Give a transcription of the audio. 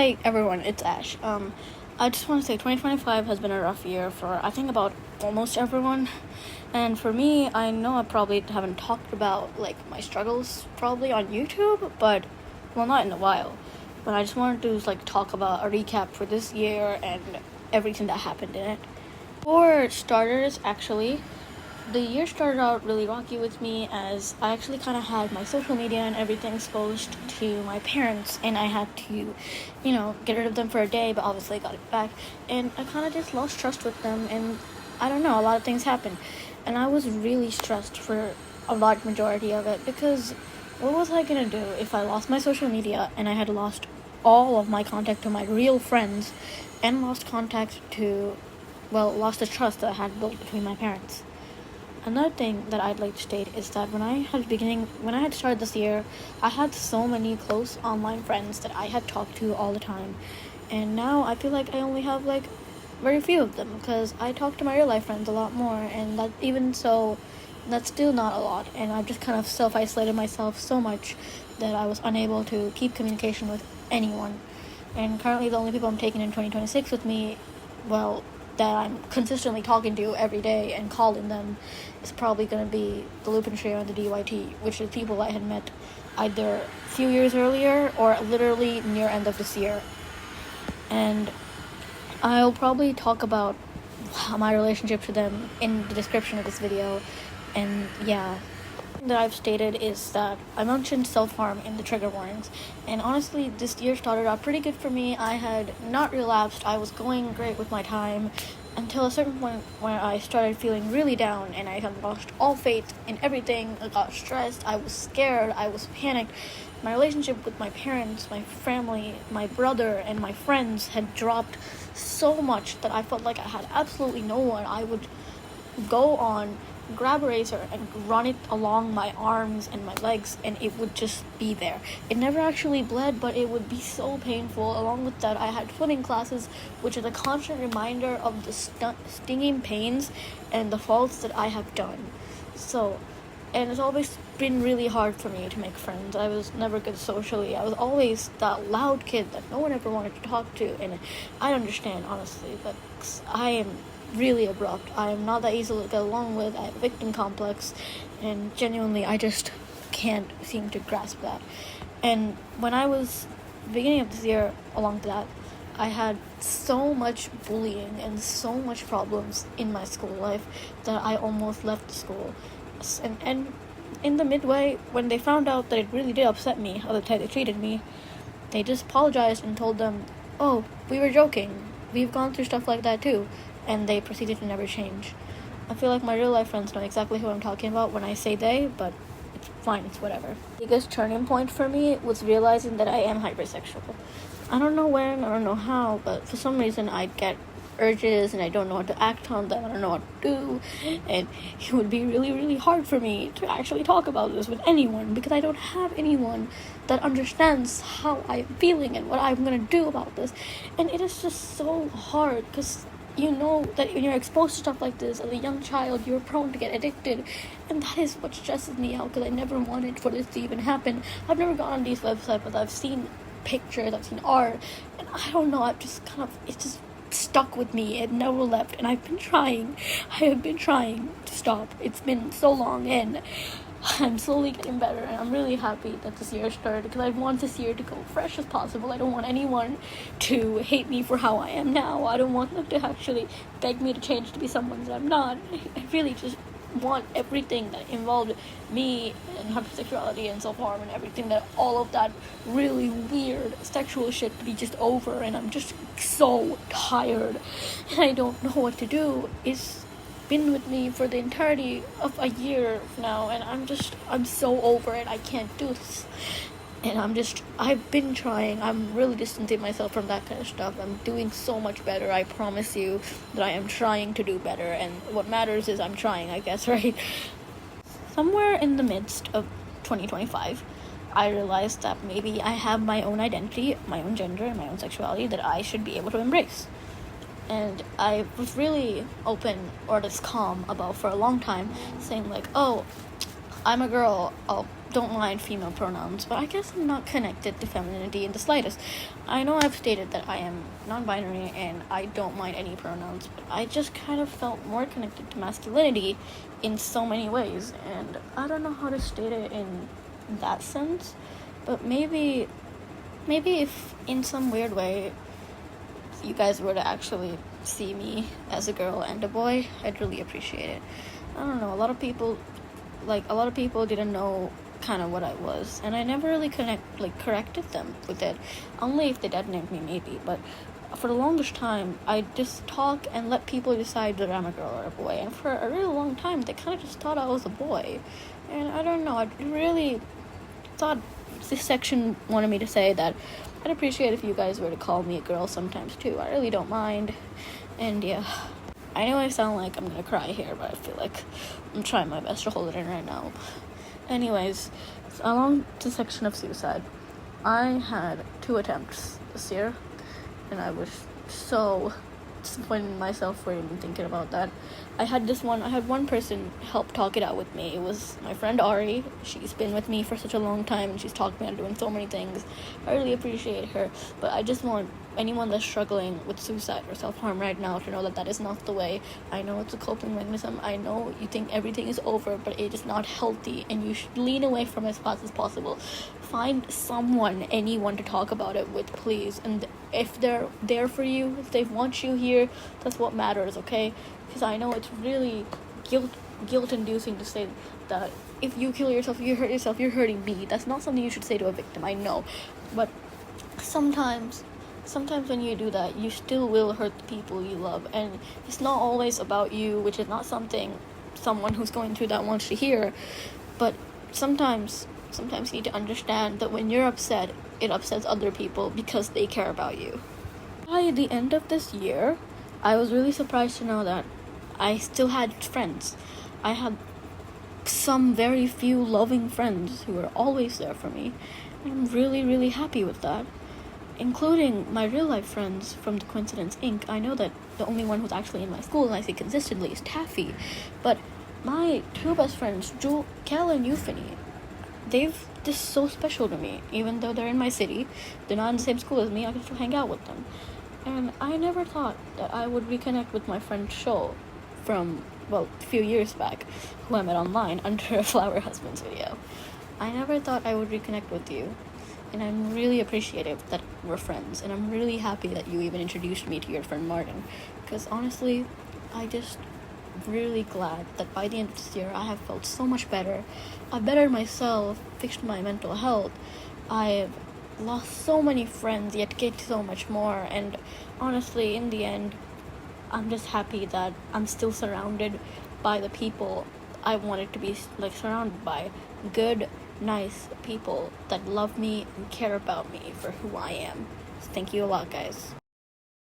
Hey everyone, it's Ash. I just want to say 2025 has been a rough year for I think about almost everyone. And for me, I know I probably haven't talked about like my struggles probably on YouTube, but well, not in a while. But I just wanted to like talk about a recap for this year and everything that happened in it. For starters, actually, the year started out really rocky with me as I actually kind of had my social media and everything exposed to my parents, and I had to, get rid of them for a day, but obviously I got it back, and I kind of just lost trust with them, and I don't know, a lot of things happened, and I was really stressed for a large majority of it because what was I gonna do if I lost my social media and I had lost all of my contact to my real friends and lost the trust that I had built between my parents. Another thing that I'd like to state is that when I had started this year, I had so many close online friends that I had talked to all the time, and now I feel like I only have like very few of them because I talk to my real life friends a lot more, and that's still not a lot, and I've just kind of self-isolated myself so much that I was unable to keep communication with anyone. And currently the only people I'm taking in 2026 with me, that I'm consistently talking to every day and calling them, is probably going to be the Lupin Trio and the DYT, which are people I had met either a few years earlier or literally near end of this year. And I'll probably talk about my relationship to them in the description of this video. And yeah, that I've stated is that I mentioned self-harm in the trigger warnings, and honestly this year started out pretty good for me. I had not relapsed, I was going great with my time until a certain point where I started feeling really down and I had lost all faith in everything. I got stressed, I was scared, I was panicked. My relationship with my parents, my family, my brother, and my friends had dropped so much that I felt like I had absolutely no one. I would go on, grab a razor and run it along my arms and my legs, and it would just be there. It never actually bled, but it would be so painful. Along with that, I had swimming classes, which is a constant reminder of the stinging pains and the faults that I have done. And it's always been really hard for me to make friends. I was never good socially. I was always that loud kid that no one ever wanted to talk to, and I understand, honestly, but I am really abrupt. I am not that easy to get along with. I have a victim complex, and genuinely I just can't seem to grasp that. And when I was beginning of this year, along to that, I had so much bullying and so much problems in my school life that I almost left the school. And in the midway, when they found out that it really did upset me how the they treated me, they just apologized and told them, "Oh, we were joking. We've gone through stuff like that too." And they proceeded to never change. I feel like my real life friends know exactly who I'm talking about when I say they, but it's fine, it's whatever. The biggest turning point for me was realizing that I am hypersexual. I don't know when, I don't know how, but for some reason I get urges and I don't know how to act on them, I don't know what to do, and it would be really, really hard for me to actually talk about this with anyone because I don't have anyone that understands how I'm feeling and what I'm gonna do about this. And it is just so hard because you know that when you're exposed to stuff like this as a young child, you're prone to get addicted, and that is what stresses me out because I never wanted for this to even happen. I've never gone on these websites, but I've seen pictures, I've seen art, and I don't know, it's just stuck with me. It never left, and I have been trying to stop. It's been so long, and I'm slowly getting better, and I'm really happy that this year started because I want this year to go fresh as possible. I don't want anyone to hate me for how I am now. I don't want them to actually beg me to change to be someone that I'm not. I really just want everything that involved me and hypersexuality and self-harm and everything, that all of that really weird sexual shit to be just over, and I'm just so tired and I don't know what to do. It's been with me for the entirety of a year now, and I'm so over it. I can't do this, and I've been trying. I'm really distancing myself from that kind of stuff. I'm doing so much better. I promise you that I am trying to do better, and what matters is I'm trying, I guess, right? Somewhere in the midst of 2025, I realized that maybe I have my own identity, my own gender, and my own sexuality that I should be able to embrace. And I was really calm about for a long time, saying like, "Oh, I'm a girl, I'll don't mind female pronouns, but I guess I'm not connected to femininity in the slightest. I know I've stated that I am non-binary and I don't mind any pronouns, but I just kind of felt more connected to masculinity in so many ways, and I don't know how to state it in that sense, but maybe if in some weird way you guys were to actually see me as a girl and a boy, I'd really appreciate it. I don't know, a lot of people didn't know kind of what I was, and I never really corrected them with it, only if they dead named me maybe, but for the longest time I just talk and let people decide whether I'm a girl or a boy, and for a really long time they kind of just thought I was a boy, and I don't know, I really thought this section wanted me to say that I'd appreciate if you guys were to call me a girl sometimes too. I really don't mind, and yeah, I know I sound like I'm gonna cry here, but I feel like I'm trying my best to hold it in right now. Anyways, along the section of suicide, I had 2 attempts this year, and I was so disappointed in myself for even thinking about that. I had one person help talk it out with me. It was my friend Ari. She's been with me for such a long time, and she's talked me out doing so many things. I really appreciate her, but I just want anyone that's struggling with suicide or self-harm right now to know that that is not the way. I know it's a coping mechanism. I know you think everything is over, but it is not healthy, and you should lean away from it as fast as possible. Find anyone to talk about it with, please. And if they're there for you, if they want you here, that's what matters, okay? Because I know it's really guilt-inducing to say that if you kill yourself, if you hurt yourself, you're hurting me. That's not something you should say to a victim, I know. But sometimes when you do that, you still will hurt the people you love. And it's not always about you, which is not something someone who's going through that wants to hear. But sometimes you need to understand that when you're upset, it upsets other people because they care about you. By the end of this year, I was really surprised to know that I still had friends. I had some very few loving friends who were always there for me. And I'm really, really happy with that. Including my real life friends from the Coincidence Inc. I know that the only one who's actually in my school and I see consistently is Taffy. But my 2 best friends, Cal and Euphony, they're just so special to me. Even though they're in my city, they're not in the same school as me, I can still hang out with them. And I never thought that I would reconnect with my friend Shoal from, a few years back, who I met online under a Flower Husbands video. I never thought I would reconnect with you, and I'm really appreciative that we're friends, and I'm really happy that you even introduced me to your friend Martin, because honestly, I just really glad that by the end of this year I have felt so much better. I've bettered myself, fixed my mental health, I've lost so many friends yet gained so much more, and honestly in the end I'm just happy that I'm still surrounded by the people I wanted to be surrounded by. Good, nice people that love me and care about me for who I am. Thank you a lot, guys.